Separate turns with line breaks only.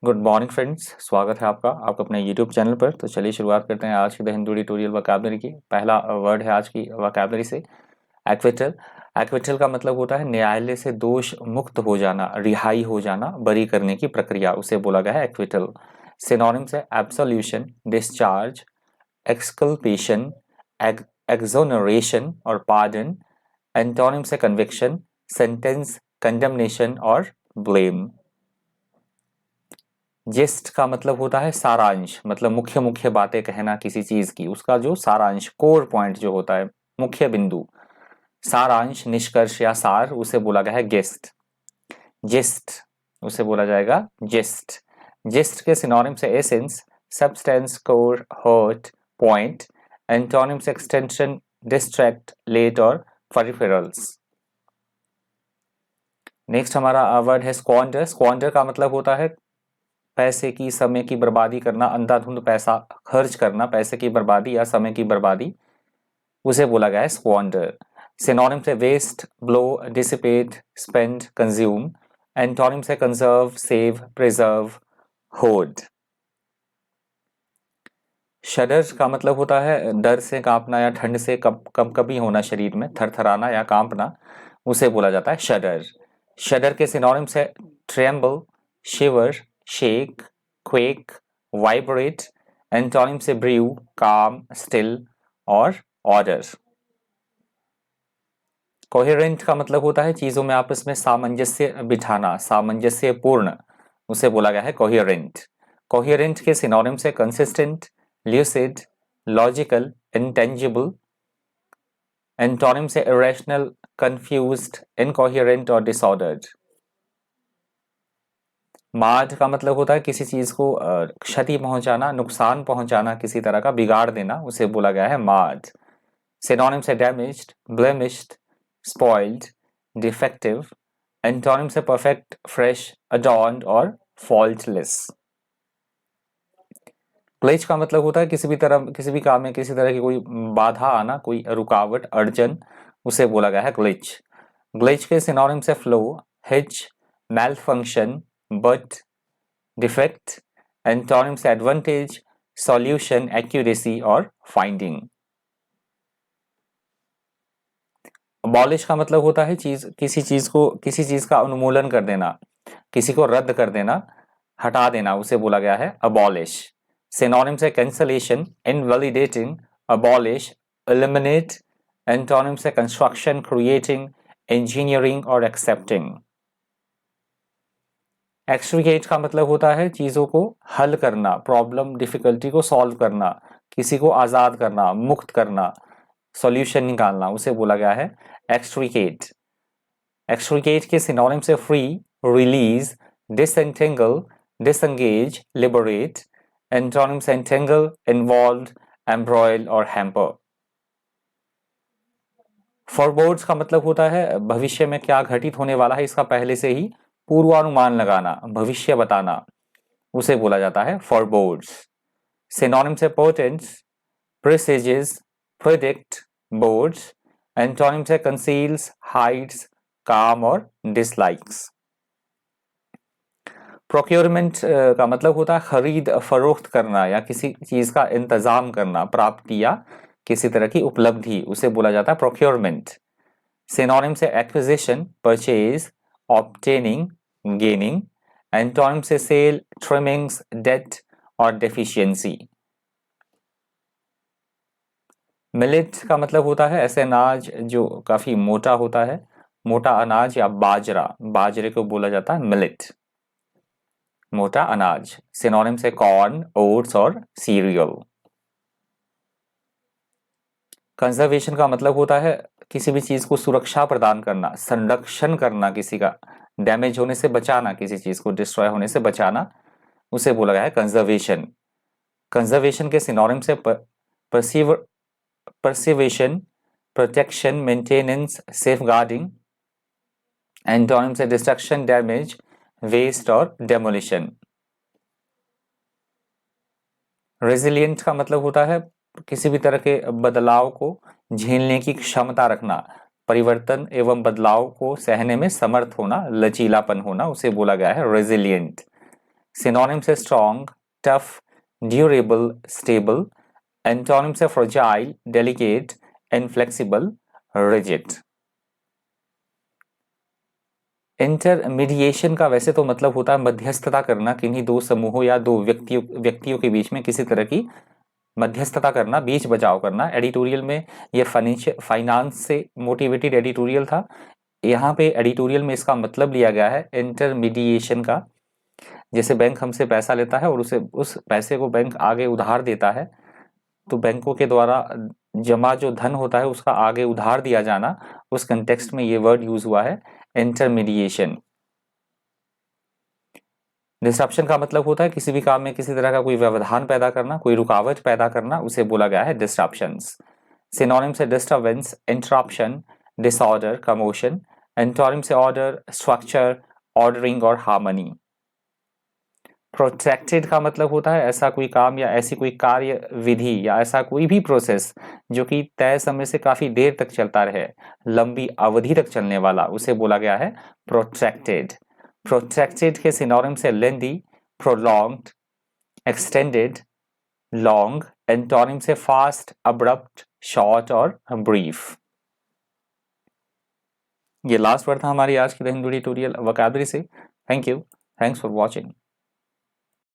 Good morning friends, स्वागत है आपका अपने यूट्यूब चैनल पर। तो चलिए शुरुआत करते हैं आज की द हिंदू ट्यूटोरियल वोकैबुलरी की। पहला वर्ड है आज की वोकैबुलरी से एक्विटल। एक्विटल का मतलब होता है न्यायालय से दोष मुक्त हो जाना, रिहाई हो जाना, बरी करने की प्रक्रिया, उसे बोला गया है एक्विटल। सिनोनिम्स है एब्सोल्यूशन, डिस्चार्ज, एक्सकल्पेशन, एक्सोनरेशन और पार्डन। एंटोनिम्स है कन्विक्शन, सेंटेंस, कंडेमनेशन और ब्लेम। जेस्ट का मतलब होता है सारांश, मतलब मुख्य मुख्य बातें कहना किसी चीज की, उसका जो सारांश, कोर पॉइंट जो होता है, मुख्य बिंदु, सारांश, निष्कर्ष या सार, उसे बोला गया है गेस्ट। जेस्ट उसे बोला जाएगा जेस्ट। जेस्ट के सिनोनिम्स है essence, substance, core, heart, point. Antonyms extension, distract, late और पेरिफेरल्स। नेक्स्ट हमारा वर्ड है स्क्वांडर। स्क्वांडर का मतलब होता है पैसे की, समय की बर्बादी करना, अंधाधुंध पैसा खर्च करना, पैसे की बर्बादी या समय की बर्बादी, उसे बोला गया है स्क्वांडर। सिनोनिम्स है waste, blow, dissipate, spend, consume. Antonyms है conserve, save, preserve, hoard. Shudder का मतलब होता है डर से कांपना या ठंड से कभी होना, शरीर में थरथराना या कांपना, उसे बोला जाता है शडर। शडर के सिनोनिम्स है ट्रेम्बल, शिवर, शेक, क्वेक, वाइब्रेट। एंटोनिम से ब्रीव, काम, स्टिल और ऑर्डर। कोहेरेंट का मतलब होता है चीजों में आपस में सामंजस्य बिठाना, सामंजस्यपूर्ण, उसे बोला गया है कोहेरेंट। कोहेरेंट के सिनोनिम्स है consistent, lucid, logical, intangible. Antonym से इरेशनल, कंफ्यूज्ड, इनकोहेरेंट और डिसऑर्डर्ड। माद का मतलब होता है किसी चीज को क्षति पहुंचाना, नुकसान पहुंचाना, किसी तरह का बिगाड़ देना, उसे बोला गया है माद। सिनोनिम से damaged, blemished, spoiled, defective. Antonym से परफेक्ट, फ्रेश, अडॉर्न्ड और फॉल्टलेस। ग्लिच का मतलब होता है किसी भी काम में किसी तरह की कोई बाधा आना, कोई रुकावट, अड़चन, उसे बोला गया है ग्लिच। ग्लिच के सिनोनिम से flow, hitch, malfunction, but, defect. Antonym से एडवांटेज, सॉल्यूशन, एक्यूरेसी और फाइंडिंग। अबॉलिश का मतलब होता है किसी चीज का उन्मूलन कर देना, किसी को रद्द कर देना, हटा देना, उसे बोला गया है अबॉलिश। सिनोनिम से cancellation, invalidating, abolish, eliminate. Antonym से कंस्ट्रक्शन, क्रिएटिंग, इंजीनियरिंग और एक्सेप्टिंग। एक्सट्रिकेट का मतलब होता है चीजों को हल करना, प्रॉब्लम, डिफिकल्टी को सॉल्व करना, किसी को आजाद करना, मुक्त करना, सॉल्यूशन निकालना, उसे बोला गया है एक्सट्रिकेट। एक्सट्रिकेट के सिनोनिम से free, release, disentangle, disengage, liberate. Antonym से एंटेंगल, इन्वॉल्व, एम्ब्रॉयल और हैम्पर। फॉरबोर्ड्स का मतलब होता है भविष्य में क्या घटित होने वाला है इसका पहले से ही पूर्वानुमान लगाना, भविष्य बताना, उसे बोला जाता है फॉरबोर्ड्स। सिनोनिम से पोटेंस, प्रेसेजेस, प्रेडिक्ट, बोर्ड्स। एंटोनिम से कंसील्स, हाइड्स, काम और डिसलाइक्स। प्रोक्योरमेंट का मतलब होता है खरीद फरोख्त करना या किसी चीज का इंतजाम करना, प्राप्ति या किसी तरह की उपलब्धि, उसे बोला जाता है प्रोक्योरमेंट। सिनोनिम से acquisition, purchase, obtaining, gaining. Antonym से सेल, ट्रिमिंग्स, डेट और डेफिशिएंसी। मिलेट का मतलब होता है ऐसे अनाज जो काफी मोटा होता है, मोटा अनाज या बाजरा, बाजरे को बोला जाता है मिलेट, मोटा अनाज। सिनोनिम से कॉर्न, ओट्स और सीरियल। कंजर्वेशन का मतलब होता है किसी भी चीज को सुरक्षा प्रदान करना, संरक्षण करना, किसी का डैमेज होने से बचाना, किसी चीज को डिस्ट्रॉय होने से बचाना, उसे बोला गया है कंजर्वेशन। कंजर्वेशन के सिनोनिम से परसिवेशन, प्रोटेक्शन, मेंटेनेंस, सेफगार्डिंग। एंटोनिम से डिस्ट्रक्शन, डैमेज, वेस्ट और डेमोलिशन। रेजिलिएंट का मतलब होता है किसी भी तरह के बदलाव को झेलने की क्षमता रखना, परिवर्तन एवं बदलाव को सहने में समर्थ होना, लचीलापन होना, उसे बोला गया है रेजिलिएंट। सिनोनिम्स है strong, tough, durable, stable. Antonyms है fragile, delicate, inflexible, rigid. Intermediation का वैसे तो मतलब होता है मध्यस्थता करना, किन्हीं दो समूहों या दो व्यक्तियों के बीच में किसी तरह की मध्यस्थता करना, बीच बचाव करना। एडिटोरियल में ये फाइनेंस से मोटिवेटेड एडिटोरियल था। यहाँ पे एडिटोरियल में इसका मतलब लिया गया है इंटरमीडिएशन का। जैसे बैंक हमसे पैसा लेता है और उस पैसे को बैंक आगे उधार देता है, तो बैंकों के द्वारा जमा जो धन होता है उसका आगे उधार दिया जाना, उस कंटेक्स्ट में ये वर्ड यूज हुआ है इंटरमीडिएशन। डिस्ट्रप्शन का मतलब होता है किसी भी काम में किसी तरह का कोई व्यवधान पैदा करना, कोई रुकावट पैदा करना, उसे बोला गया है डिस्ट्रप्शंस। सिनोनिम से disturbance, interruption, disorder, commotion. Antonym से ऑर्डर, स्ट्रक्चर, ऑर्डरिंग और हार्मनी। प्रोट्रैक्टेड का मतलब होता है ऐसा कोई काम या ऐसी कोई कार्य विधि या ऐसा कोई भी प्रोसेस जो कि तय समय से काफी देर तक चलता रहे, लंबी अवधि तक चलने वाला, उसे बोला गया है प्रोट्रैक्टेड। प्रोट्रैक्टेड के सिनोनिम्स है लेंदी, प्रोलॉन्ग्ड, एक्सटेंडेड, लॉन्ग। एंटोनिम से फास्ट, अब्रप्ट, शॉर्ट और ब्रीफ। ये लास्ट वर्ड था हमारी आज की द हिंदू ट्यूटोरियल वोकैबुलरी से। Thank you, thanks for watching.